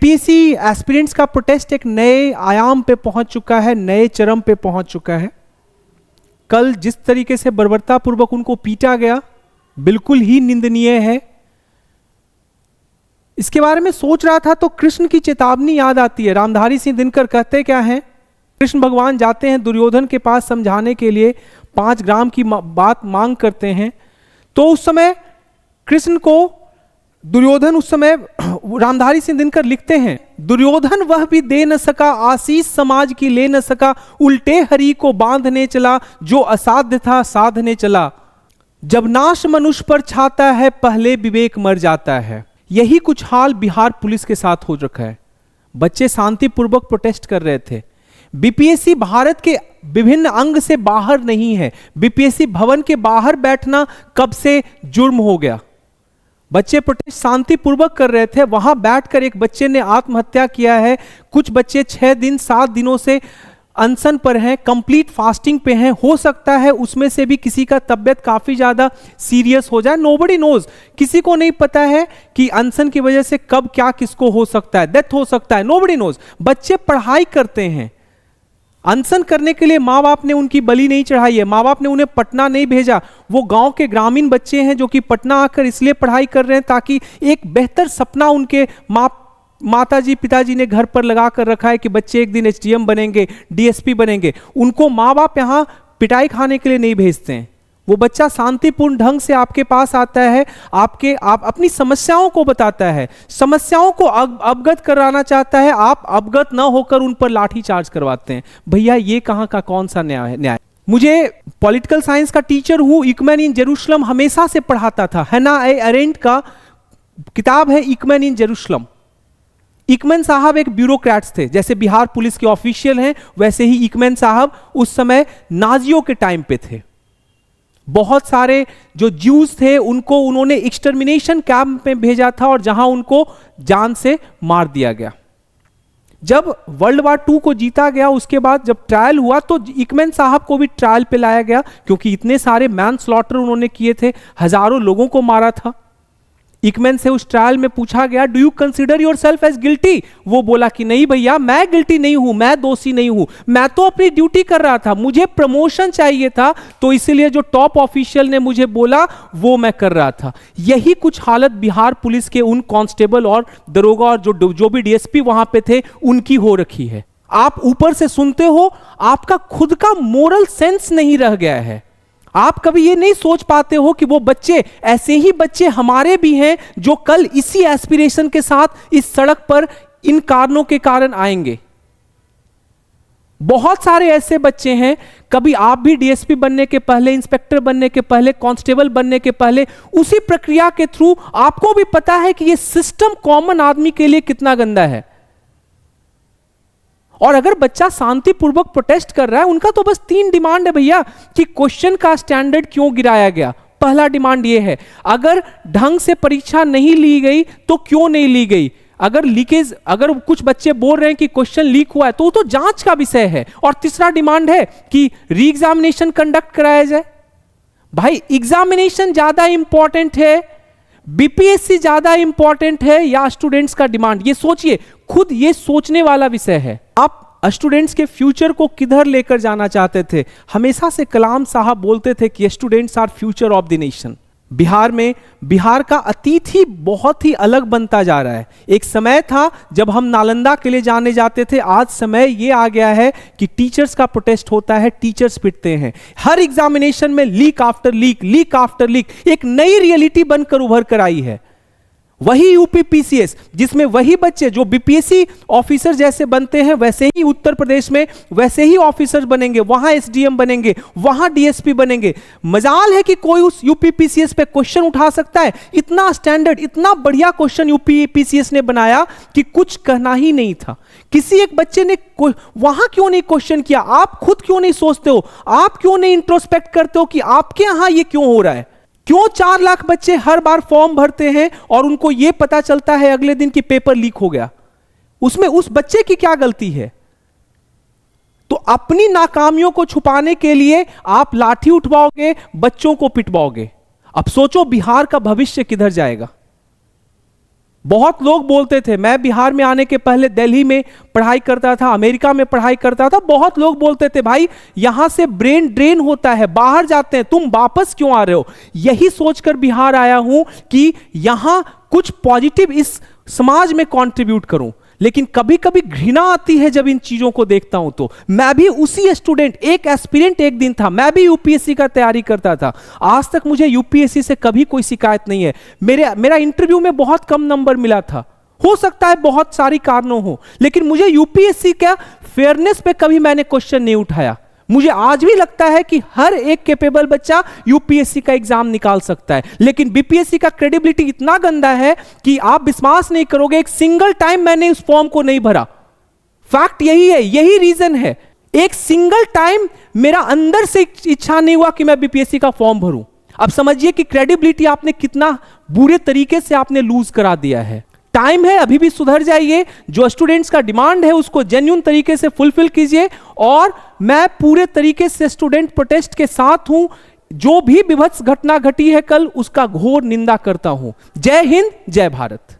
BPSC aspirants का protest एक नए आयाम पे पहुंच चुका है, नए चरम पे पहुंच चुका है। कल जिस तरीके से बर्बरतापूर्वक उनको पीटा गया, बिल्कुल ही निंदनीय है। इसके बारे में सोच रहा था तो कृष्ण की चेतावनी याद आती है। रामधारी सिंह दिनकर कहते क्या हैं, कृष्ण भगवान जाते हैं दुर्योधन के पास समझाने के लिए, 5 ग्राम की बात मांग करते हैं। तो उस समय कृष्ण को दुर्योधन, उस समय रामधारी सिंह दिनकर लिखते हैं, दुर्योधन वह भी दे न सका, आशीष समाज की ले न सका, उल्टे हरि को बांधने चला, जो असाध्य था साधने चला। जब नाश मनुष्य पर छाता है, पहले विवेक मर जाता है। यही कुछ हाल बिहार पुलिस के साथ हो रखा है। बच्चे शांतिपूर्वक प्रोटेस्ट कर रहे थे। बीपीएससी भारत के विभिन्न अंग से बाहर नहीं है। बीपीएससी भवन के बाहर बैठना कब से जुर्म हो गया। बच्चे प्रोटेस्ट शांतिपूर्वक कर रहे थे, वहां बैठकर एक बच्चे ने आत्महत्या किया है। कुछ बच्चे 6 दिन 7 दिनों से अनशन पर हैं, कंप्लीट फास्टिंग पे हैं। हो सकता है उसमें से भी किसी का तबियत काफी ज्यादा सीरियस हो जाए। नोबडी नोज, किसी को नहीं पता है कि अनशन की वजह से कब क्या किसको हो सकता है, डेथ हो सकता है, नोबडी नोज। बच्चे पढ़ाई करते हैं। अनशन करने के लिए माँ बाप ने उनकी बलि नहीं चढ़ाई है, माँ बाप ने उन्हें पटना नहीं भेजा। वो गांव के ग्रामीण बच्चे हैं जो कि पटना आकर इसलिए पढ़ाई कर रहे हैं ताकि एक बेहतर सपना उनके माताजी पिताजी ने घर पर लगा कर रखा है कि बच्चे एक दिन एसडीएम बनेंगे, डीएसपी बनेंगे। उनको माँ बाप यहाँ पिटाई खाने के लिए नहीं भेजते हैं। वो बच्चा शांतिपूर्ण ढंग से आपके पास आता है, आप अपनी समस्याओं को बताता है, समस्याओं को अवगत कराना चाहता है। आप अवगत ना होकर उन पर लाठी चार्ज करवाते हैं। भैया ये कहाँ का कौन सा न्याय। मुझे पॉलिटिकल साइंस का टीचर हूँ, इकमैन इन जेरूशलम हमेशा से पढ़ाता था। हैना अरेंट का किताब है इकमैन इन जेरूशलम। इकमैन साहब एक ब्यूरोक्रेट्स थे, जैसे बिहार पुलिस के ऑफिशियल हैं वैसे ही इकमैन साहब उस समय नाजियों के टाइम पे थे। बहुत सारे जो ज्यूज थे उनको उन्होंने एक्सटर्मिनेशन कैंप में भेजा था और जहां उनको जान से मार दिया गया। जब वर्ल्ड वार 2 को जीता गया, उसके बाद जब ट्रायल हुआ तो इकमैन साहब को भी ट्रायल पे लाया गया, क्योंकि इतने सारे मैन स्लॉटर उन्होंने किए थे, हजारों लोगों को मारा था। इकमैन से उस ट्रायल में पूछा गया, do you consider yourself as guilty? वो बोला कि नहीं भैया, मैं गिल्टी नहीं हूं, मैं दोषी नहीं हूं, मैं तो अपनी ड्यूटी कर रहा था, मुझे प्रमोशन चाहिए था, तो इसलिए जो टॉप ऑफिशियल ने मुझे बोला वो मैं कर रहा था। यही कुछ हालत बिहार पुलिस के उन कांस्टेबल और दरोगा और जो भी डीएसपी वहां पे थे उनकी हो रखी है। आप ऊपर से सुनते हो, आपका खुद का मोरल सेंस नहीं रह गया है। आप कभी ये नहीं सोच पाते हो कि वो बच्चे, ऐसे ही बच्चे हमारे भी हैं जो कल इसी एस्पिरेशन के साथ इस सड़क पर इन कारणों के कारण आएंगे। बहुत सारे ऐसे बच्चे हैं, कभी आप भी डीएसपी बनने के पहले, इंस्पेक्टर बनने के पहले, कांस्टेबल बनने के पहले, उसी प्रक्रिया के थ्रू आपको भी पता है कि ये सिस्टम कॉमन आदमी के लिए कितना गंदा है। और अगर बच्चा शांतिपूर्वक प्रोटेस्ट कर रहा है, उनका तो बस 3 डिमांड है भैया कि क्वेश्चन का स्टैंडर्ड क्यों गिराया गया। पहला डिमांड ये है, अगर ढंग से परीक्षा नहीं ली गई तो क्यों नहीं ली गई। अगर लीकेज, अगर कुछ बच्चे बोल रहे हैं कि क्वेश्चन लीक हुआ है तो वो तो जांच का विषय है। और तीसरा डिमांड है कि री एग्जामिनेशन कंडक्ट कराया जाए। भाई एग्जामिनेशन ज्यादा इंपॉर्टेंट है, बीपीएससी ज्यादा इंपॉर्टेंट है या स्टूडेंट्स का डिमांड? ये सोचिए, खुद ये सोचने वाला विषय है। आप स्टूडेंट्स के फ्यूचर को किधर लेकर जाना चाहते थे? हमेशा से कलाम साहब बोलते थे कि students are future of the nation. Bihar में, बिहार का अतीत ही बहुत ही अलग बनता जा रहा है। एक समय था जब हम नालंदा के लिए जाने जाते थे, आज समय ये आ गया है कि टीचर्स का प्रोटेस्ट होता है, टीचर्स पिटते हैं। हर एग्जामिनेशन में leak after leak, leak after leak, एक नई रियलिटी बनकर उभर कर आई है। वही यूपीपीसीएस, जिसमें वही बच्चे जो बीपीएससी ऑफिसर जैसे बनते हैं वैसे ही उत्तर प्रदेश में वैसे ही ऑफिसर बनेंगे, वहां एसडीएम बनेंगे, वहां डीएसपी बनेंगे। मजाल है कि कोई उस यूपीपीसीएस पे क्वेश्चन उठा सकता है। इतना स्टैंडर्ड, इतना बढ़िया क्वेश्चन यूपीपीसीएस ने बनाया कि कुछ कहना ही नहीं था। किसी एक बच्चे ने वहां क्यों नहीं क्वेश्चन किया? आप खुद क्यों नहीं सोचते हो? आप क्यों नहीं इंट्रोस्पेक्ट करते हो कि आपके यहां ये क्यों हो रहा है? क्यों 4 लाख बच्चे हर बार फॉर्म भरते हैं और उनको यह पता चलता है अगले दिन कि पेपर लीक हो गया? उसमें उस बच्चे की क्या गलती है? तो अपनी नाकामियों को छुपाने के लिए आप लाठी उठवाओगे, बच्चों को पिटवाओगे। अब सोचो बिहार का भविष्य किधर जाएगा। बहुत लोग बोलते थे, मैं बिहार में आने के पहले दिल्ली में पढ़ाई करता था, अमेरिका में पढ़ाई करता था, बहुत लोग बोलते थे भाई यहां से ब्रेन ड्रेन होता है, बाहर जाते हैं, तुम वापस क्यों आ रहे हो। यही सोचकर बिहार आया हूं कि यहां कुछ पॉजिटिव इस समाज में कंट्रीब्यूट करूं। लेकिन कभी कभी घृणा आती है जब इन चीजों को देखता हूं। तो मैं भी उसी स्टूडेंट, एक एस्पिरेंट एक दिन था, मैं भी यूपीएससी का तैयारी करता था। आज तक मुझे यूपीएससी से कभी कोई शिकायत नहीं है। मेरा इंटरव्यू में बहुत कम नंबर मिला था, हो सकता है बहुत सारी कारणों हो, लेकिन मुझे यूपीएससी का फेयरनेस पे कभी मैंने क्वेश्चन नहीं उठाया। मुझे आज भी लगता है कि हर एक कैपेबल बच्चा यूपीएससी का एग्जाम निकाल सकता है, लेकिन बीपीएससी का क्रेडिबिलिटी इतना गंदा है कि आप विश्वास नहीं करोगे, एक सिंगल टाइम मैंने उस फॉर्म को नहीं भरा। फैक्ट यही है, यही रीजन है। एक सिंगल टाइम मेरा अंदर से इच्छा नहीं हुआ कि मैं बीपीएससी का फॉर्म भरूं। अब समझिए कि क्रेडिबिलिटी आपने कितना बुरे तरीके से आपने लूज करा दिया है। टाइम है, अभी भी सुधर जाइए। जो स्टूडेंट्स का डिमांड है उसको जेन्युइन तरीके से फुलफिल कीजिए। और मैं पूरे तरीके से स्टूडेंट प्रोटेस्ट के साथ हूं। जो भी विभत्स घटना घटी है कल, उसका घोर निंदा करता हूं। जय हिंद, जय भारत।